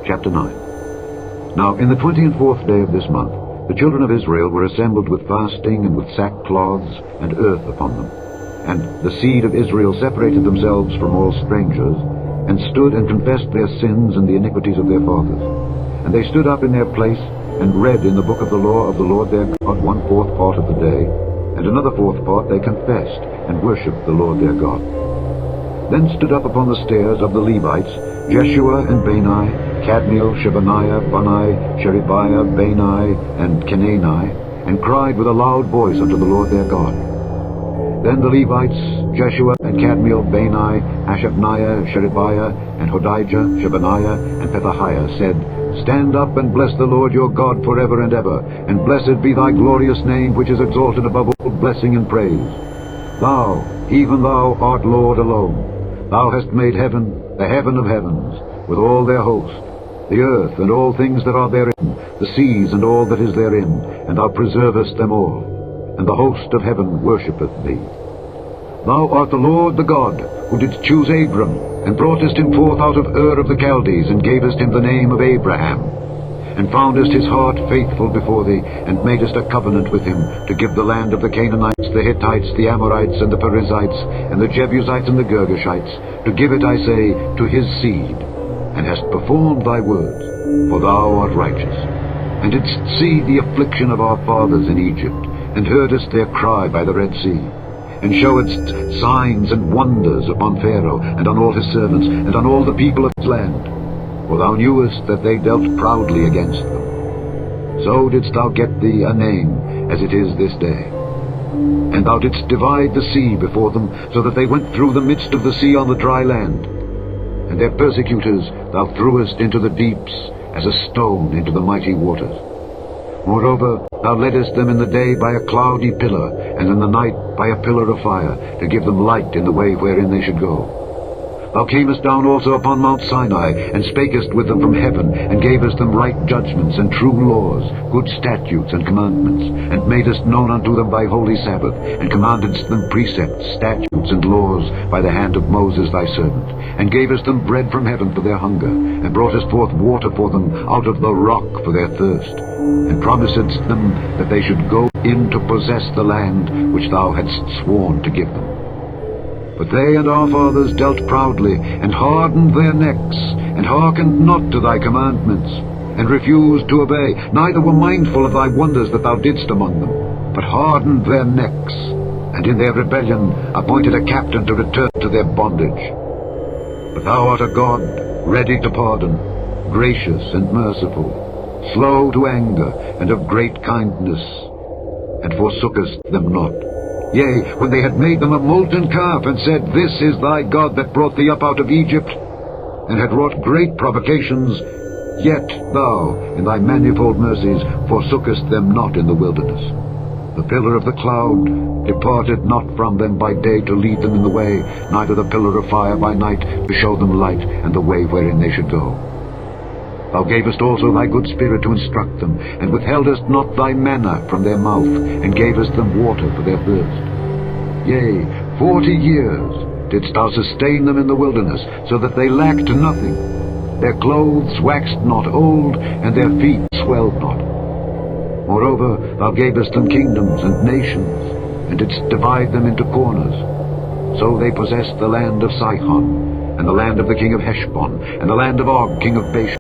chapter 9. Now in the 24th day of this month, the children of Israel were assembled with fasting and with sackcloths and earth upon them. And the seed of Israel separated themselves from all strangers, and stood and confessed their sins and the iniquities of their fathers. And they stood up in their place, and read in the book of the law of the Lord their God 1/4 part of the day, and another 4th part they confessed, and worshipped the Lord their God. Then stood up upon the stairs of the Levites Jeshua and Bani, Kadmiel, Shebaniah, Bunni, Sherebiah, Bani, and Kenani, and cried with a loud voice unto the Lord their God. Then the Levites, Jeshua and Kadmiel, Bani, Hashabniah, Sherebiah, and Hodijah, Shebaniah, and Pethahiah, said, Stand up and bless the Lord your God forever and ever, and blessed be thy glorious name, which is exalted above all blessing and praise. Thou, even thou, art Lord alone. Thou hast made heaven, the heaven of heavens, with all their host, the earth and all things that are therein, the seas and all that is therein, and thou preservest them all. And the host of heaven worshippeth thee. Thou art the Lord the God, who didst choose Abram, and broughtest him forth out of Ur of the Chaldees, and gavest him the name of Abraham, and foundest his heart faithful before thee, and madest a covenant with him, to give the land of the Canaanites, the Hittites, the Amorites, and the Perizzites, and the Jebusites, and the Girgashites, to give it, I say, to his seed, and hast performed thy words, for thou art righteous, and didst see the affliction of our fathers in Egypt, and heardest their cry by the Red Sea, and showedst signs and wonders upon Pharaoh, and on all his servants, and on all the people of his land. For thou knewest that they dealt proudly against them. So didst thou get thee a name, as it is this day. And thou didst divide the sea before them, so that they went through the midst of the sea on the dry land. And their persecutors thou threwest into the deeps, as a stone into the mighty waters. Moreover, thou leddest them in the day by a cloudy pillar, and in the night by a pillar of fire, to give them light in the way wherein they should go. Thou camest down also upon Mount Sinai, and spakest with them from heaven, and gavest them right judgments and true laws, good statutes and commandments, and madest known unto them thy holy Sabbath, and commandedst them precepts, statutes, and laws by the hand of Moses thy servant, and gavest them bread from heaven for their hunger, and broughtest forth water for them out of the rock for their thirst, and promisedst them that they should go in to possess the land which thou hadst sworn to give them. But they and our fathers dealt proudly, and hardened their necks, and hearkened not to thy commandments, and refused to obey, neither were mindful of thy wonders that thou didst among them, but hardened their necks, and in their rebellion appointed a captain to return to their bondage. But thou art a God ready to pardon, gracious and merciful, slow to anger, and of great kindness, and forsookest them not. Yea, when they had made them a molten calf, and said, This is thy God that brought thee up out of Egypt, and had wrought great provocations, yet thou, in thy manifold mercies, forsookest them not in the wilderness. The pillar of the cloud departed not from them by day to lead them in the way, neither the pillar of fire by night to show them light and the way wherein they should go. Thou gavest also thy good spirit to instruct them, and withheldest not thy manna from their mouth, and gavest them water for their thirst. Yea, 40 years didst thou sustain them in the wilderness, so that they lacked nothing. Their clothes waxed not old, and their feet swelled not. Moreover, thou gavest them kingdoms and nations, and didst divide them into corners. So they possessed the land of Sihon, and the land of the king of Heshbon, and the land of Og king of Bashan,